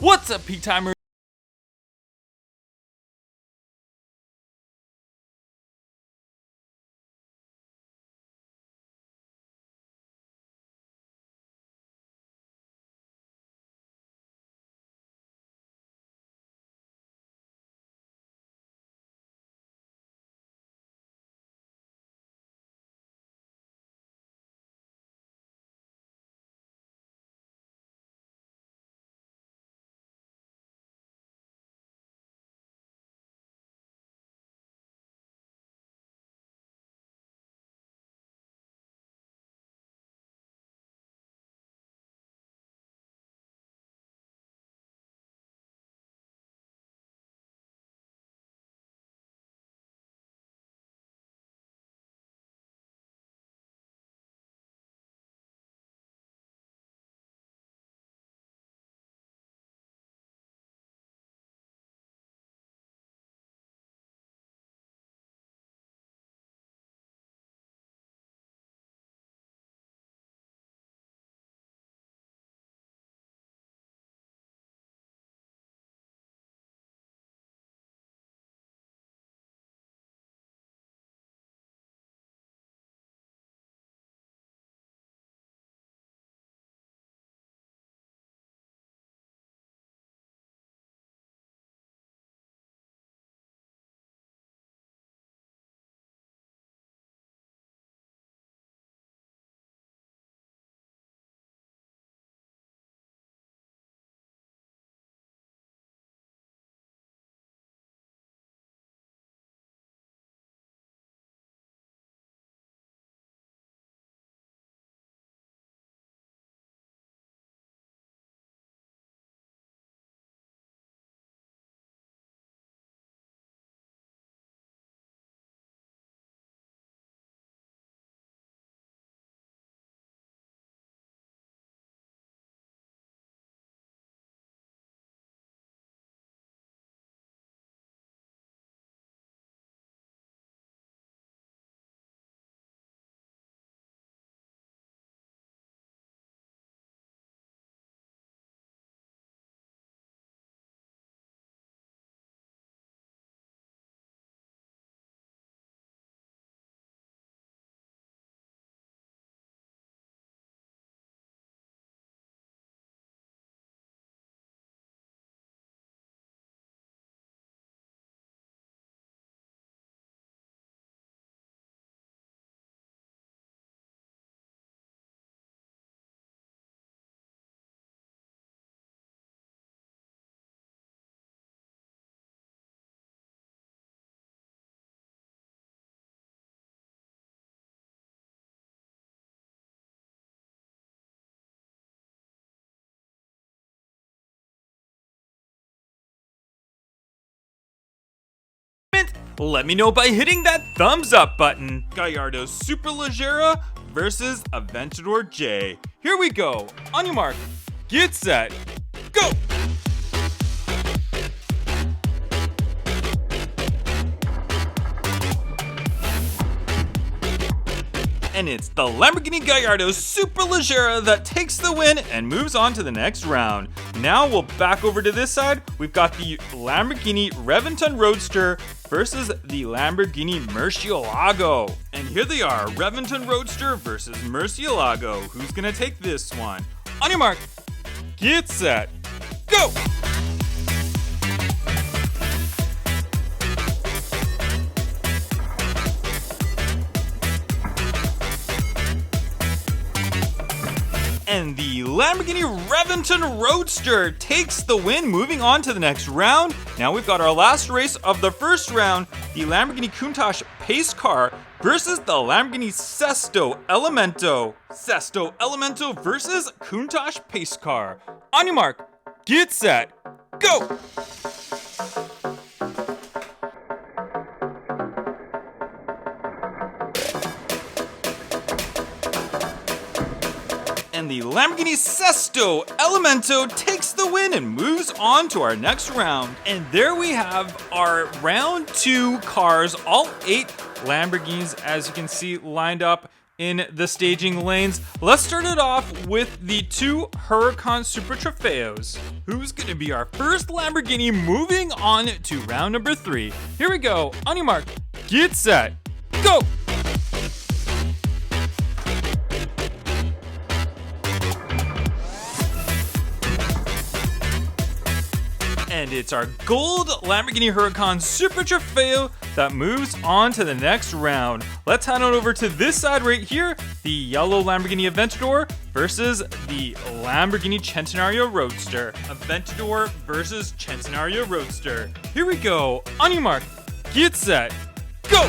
What's up, Peak Timers? Let me know by hitting that thumbs up button. Gallardo's Superleggera versus Aventador J. Here we go. On your mark, get set, go! And it's the Lamborghini Gallardo Superleggera that takes the win and moves on to the next round. Now we'll back over to this side. We've got the Lamborghini Reventon Roadster versus the Lamborghini Murcielago. And here they are, Reventon Roadster versus Murcielago. Who's gonna take this one? On your mark, get set, go! And the Lamborghini Reventon Roadster takes the win, moving on to the next round. Now we've got our last race of the first round, the Lamborghini Countach Pace Car versus the Lamborghini Sesto Elemento. Sesto Elemento versus Countach Pace Car. On your mark, get set, go! And the Lamborghini Sesto Elemento takes the win and moves on to our next round. And there we have our round 2 cars, all 8 Lamborghinis, as you can see, lined up in the staging lanes. Let's start it off with the two Huracan Super Trofeos. Who's going to be our first Lamborghini moving on to round number 3? Here we go. On your mark, get set, go! And it's our gold Lamborghini Huracan Super Trofeo that moves on to the next round. Let's head on over to this side right here. The yellow Lamborghini Aventador versus the Lamborghini Centenario Roadster. Aventador versus Centenario Roadster. Here we go. On your mark, get set, go!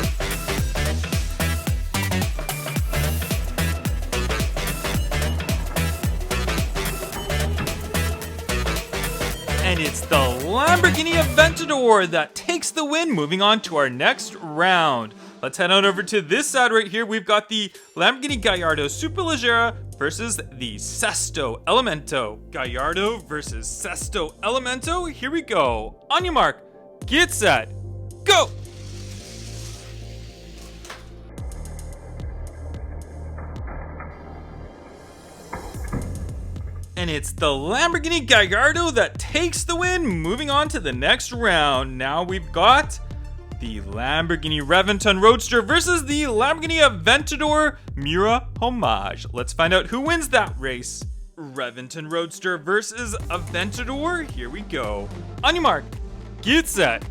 And it's the Lamborghini Aventador that takes the win, moving on to our next round. Let's head on over to this side right here. We've got the Lamborghini Gallardo Superleggera versus the Sesto Elemento. Gallardo versus Sesto Elemento. Here we go. On your mark, get set, go! And it's the Lamborghini Gallardo that takes the win, moving on to the next round. Now we've got the Lamborghini Reventon Roadster versus the Lamborghini Aventador Miura Homage. Let's find out who wins that race. Reventon Roadster versus Aventador. Here we go. On your mark, get set,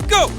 go!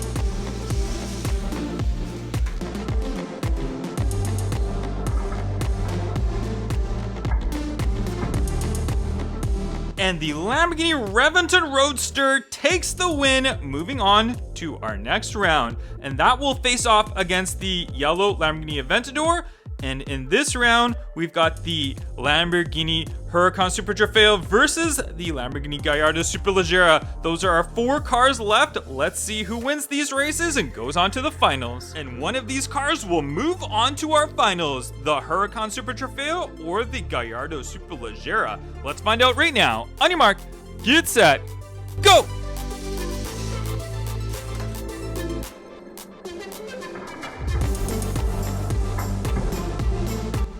And the Lamborghini Reventon Roadster takes the win, moving on to our next round. And that will face off against the yellow Lamborghini Aventador. And in this round, we've got the Lamborghini Huracan Super Trofeo versus the Lamborghini Gallardo Superleggera. Those are our 4 cars left. Let's see who wins these races and goes on to the finals. And one of these cars will move on to our finals, the Huracan Super Trofeo or the Gallardo Superleggera. Let's find out right now. On your mark, get set, go!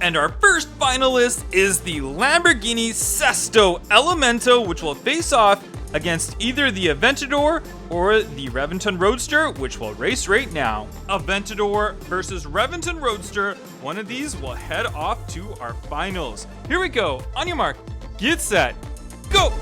And our first finalist is the Lamborghini Sesto Elemento, which will face off against either the Aventador or the Reventon Roadster, which will race right now. Aventador versus Reventon Roadster. One of these will head off to our finals. Here we go. On your mark, get set, go!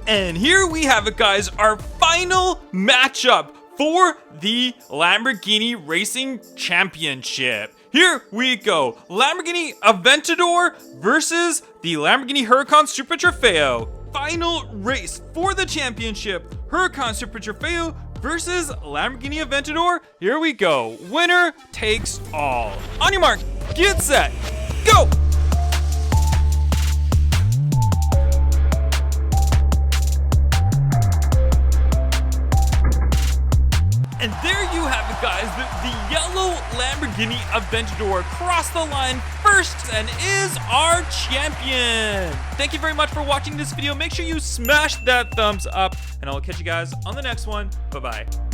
And here we have it, guys, our final matchup for the Lamborghini Racing Championship. Here we go. Lamborghini Aventador versus the Lamborghini Huracan Super Trofeo. Final race for the championship. Huracan Super Trofeo versus Lamborghini Aventador. Here we go. Winner takes all. On your mark, get set, go! And there you have it, guys. The yellow Lamborghini Aventador crossed the line first and is our champion. Thank you very much for watching this video. Make sure you smash that thumbs up, and I'll catch you guys on the next one. Bye-bye.